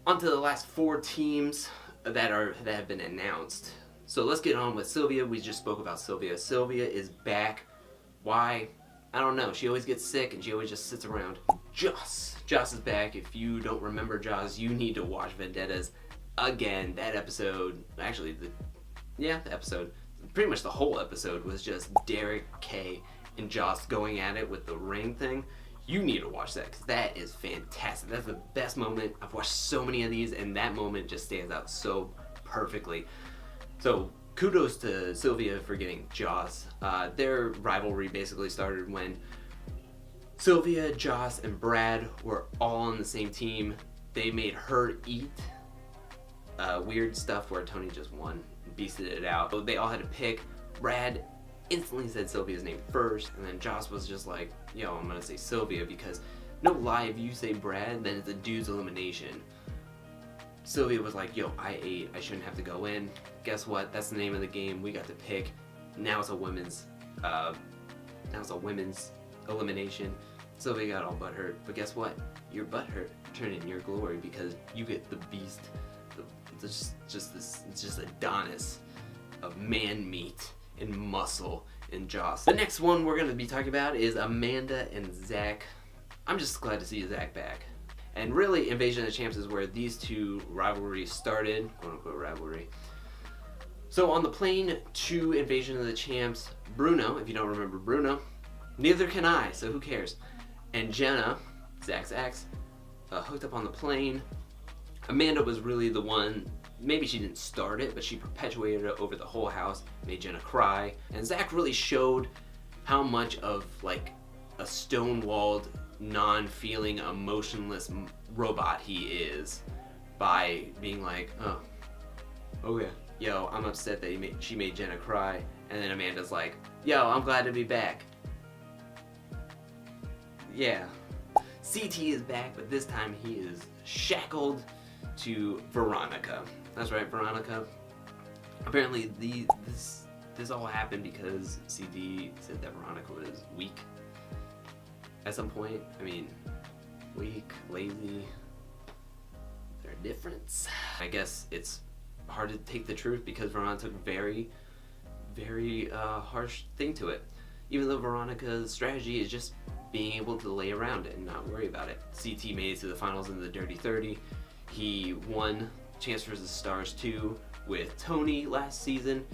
On to the last 4 teams that have been announced. So let's get on with Sylvia. We just spoke about Sylvia. Sylvia is back. Why? I don't know. She always gets sick and she always just sits around. Joss is back. If you don't remember Joss, you need to watch Vendettas again. That episode, actually, the episode, pretty much the whole episode was just Derek, Kay, and Joss going at it with the ring thing. You need to watch that because that is fantastic. That's the best moment. I've watched so many of these and that moment just stands out so perfectly. So kudos to Sylvia for getting Joss. Their rivalry basically started when Sylvia, Joss, and Brad were all on the same team. They made her eat weird stuff where Tony just won, beasted it out. So they all had to pick. Brad instantly said Sylvia's name first, and then Joss was just like, yo, I'm gonna say Sylvia because no lie, if you say Brad, then it's a dude's elimination. Sylvia was like, yo, I ate, I shouldn't have to go in. Guess what? That's the name of the game. We got to pick. Now it's a women's elimination. Sylvia got all butthurt, but guess what? Your butthurt turned in your glory because you get the beast, just Adonis of man meat and muscle and Joss. The next one we're going to be talking about is Amanda and Zach. I'm just glad to see Zach back. And really, Invasion of the Champs is where these two rivalries started, quote-unquote rivalry. So on the plane to Invasion of the Champs, Bruno, if you don't remember Bruno, neither can I, so who cares? And Jenna, Zach's ex, hooked up on the plane. Amanda was really the one. Maybe she didn't start it, but she perpetuated it over the whole house, made Jenna cry. And Zach really showed how much of like a stonewalled, non-feeling, emotionless robot he is by being like, oh yeah, yo, I'm upset that she made Jenna cry. And then Amanda's like, yo, I'm glad to be back. Yeah. CT is back, but this time he is shackled to Veronica. That's right, Veronica. Apparently this all happened because CD said that Veronica was weak at some point. I mean, weak, lazy, they're a difference. I guess it's hard to take the truth because Veronica took very, very harsh thing to it. Even though Veronica's strategy is just being able to lay around it and not worry about it. CT made it to the finals in the Dirty 30. He won Chance vs. Stars 2 with Tony last season.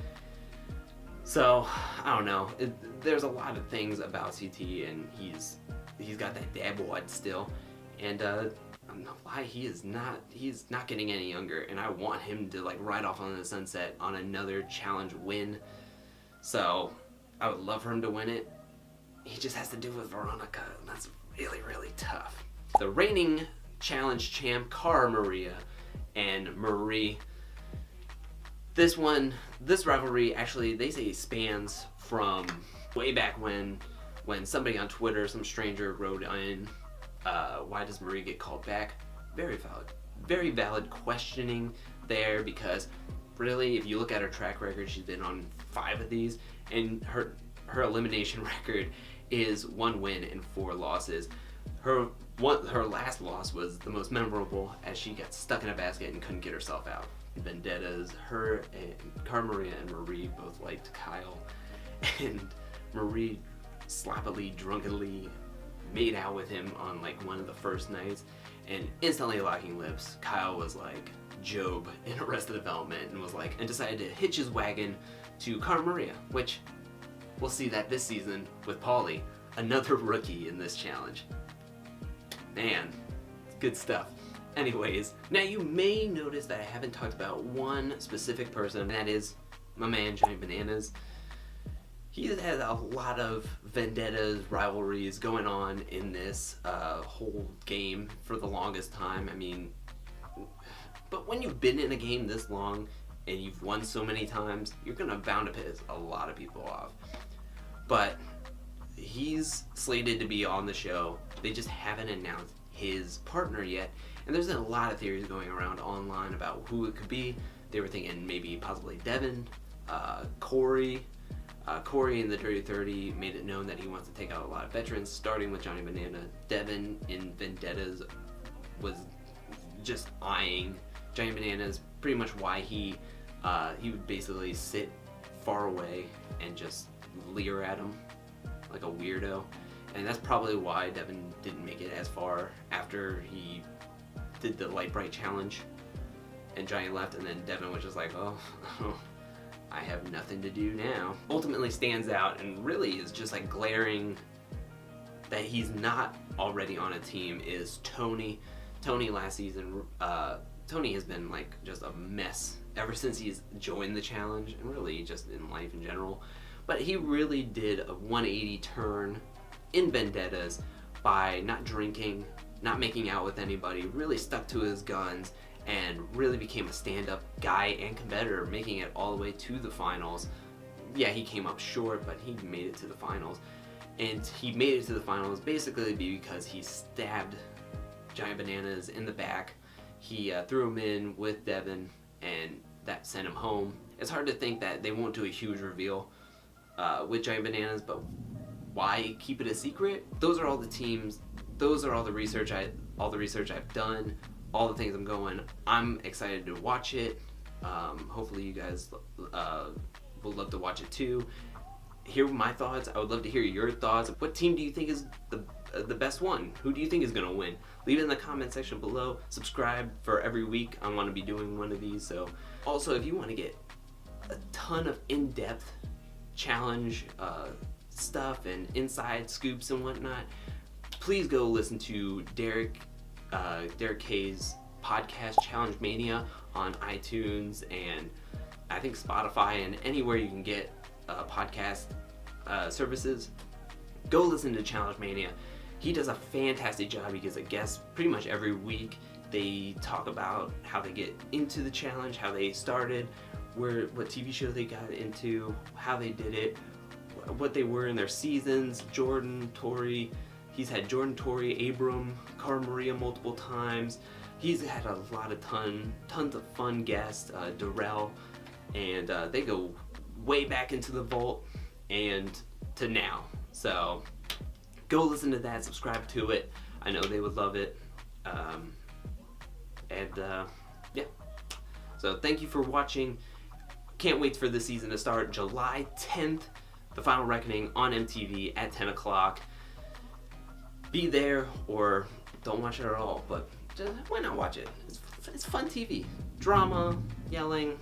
So, I don't know. There's a lot of things about CT, and he's got that dad bod still. And I'm not lying, he's not getting any younger, and I want him to like ride off on the sunset on another challenge win. So, I would love for him to win it. He just has to do it with Veronica, and that's really, really tough. The reigning challenge champ, Cara Maria and Marie. This rivalry actually, they say spans from way back when somebody on Twitter, some stranger wrote in, why does Marie get called back? Very valid questioning there, because really, if you look at her track record, she's been on 5 of these, and her elimination record is 1 win and 4 losses. Her last loss was the most memorable, as she got stuck in a basket and couldn't get herself out. Vendettas, her and Cara Maria and Marie both liked Kyle, and Marie sloppily, drunkenly made out with him on like one of the first nights, and instantly locking lips. Kyle was like Job in Arrested Development and decided to hitch his wagon to Cara Maria, which we'll see that this season with Paulie, another rookie in this challenge. Man, good stuff. Anyways, now you may notice that I haven't talked about one specific person, and that is my man Johnny Bananas. He has had a lot of vendettas, rivalries going on in this whole game for the longest time. I mean, but when you've been in a game this long and you've won so many times, you're gonna bound to piss a lot of people off. But he's slated to be on the show. They just haven't announced his partner yet. And there's a lot of theories going around online about who it could be. They were thinking maybe possibly Devin, Corey. Corey in the Dirty 30 made it known that he wants to take out a lot of veterans, starting with Johnny Banana. Devin in Vendettas was just eyeing Giant Bananas. Pretty much why he would basically sit far away and just leer at him like a weirdo. And that's probably why Devin didn't make it as far after he did the light bright challenge and Giant left, and then Devin was just like, oh, I have nothing to do now. Ultimately stands out and really is just like glaring that he's not already on a team is Tony. Tony last season, Tony has been like just a mess ever since he's joined the challenge, and really just in life in general. But he really did a 180 turn in Vendettas by not drinking, not making out with anybody, really stuck to his guns, and really became a stand-up guy and competitor, making it all the way to the finals. Yeah, he came up short, but he made it to the finals. And he made it to the finals basically because he stabbed Giant Bananas in the back. He threw him in with Devin, and that sent him home. It's hard to think that they won't do a huge reveal with Giant Bananas, but why keep it a secret? Those are all the teams. Those are all the research I've done. All the things I'm going. I'm excited to watch it. Hopefully you guys will love to watch it too. Hear my thoughts. I would love to hear your thoughts. What team do you think is the best one? Who do you think is gonna win? Leave it in the comment section below. Subscribe for every week. I'm gonna be doing one of these. So also, if you want to get a ton of in-depth challenge stuff and inside scoops and whatnot, please go listen to Derek K's podcast Challenge Mania on iTunes and I think Spotify and anywhere you can get podcast services. Go listen to Challenge Mania. He does a fantastic job. He gets a guest pretty much every week. They talk about how they get into the challenge, how they started, what TV show they got into, how they did it, what they were in their seasons. Jordan, Tori. He's had Jordan, Tori, Abram, Cara Maria multiple times. He's had a lot of tons of fun guests, Darrell, and they go way back into the vault and to now. So go listen to that, subscribe to it. I know they would love it. Yeah. So thank you for watching. Can't wait for this season to start. July 10th, The Final Reckoning on MTV at 10 o'clock. Be there or don't watch it at all, but why not watch it? It's fun TV. Drama, yelling,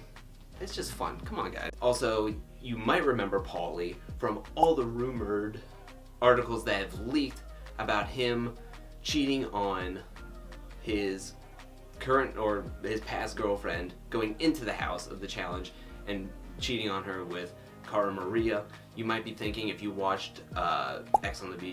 it's just fun. Come on, guys. Also, you might remember Paulie from all the rumored articles that have leaked about him cheating on his current or his past girlfriend, going into the house of the challenge and cheating on her with Cara Maria. You might be thinking, if you watched X on the Beach,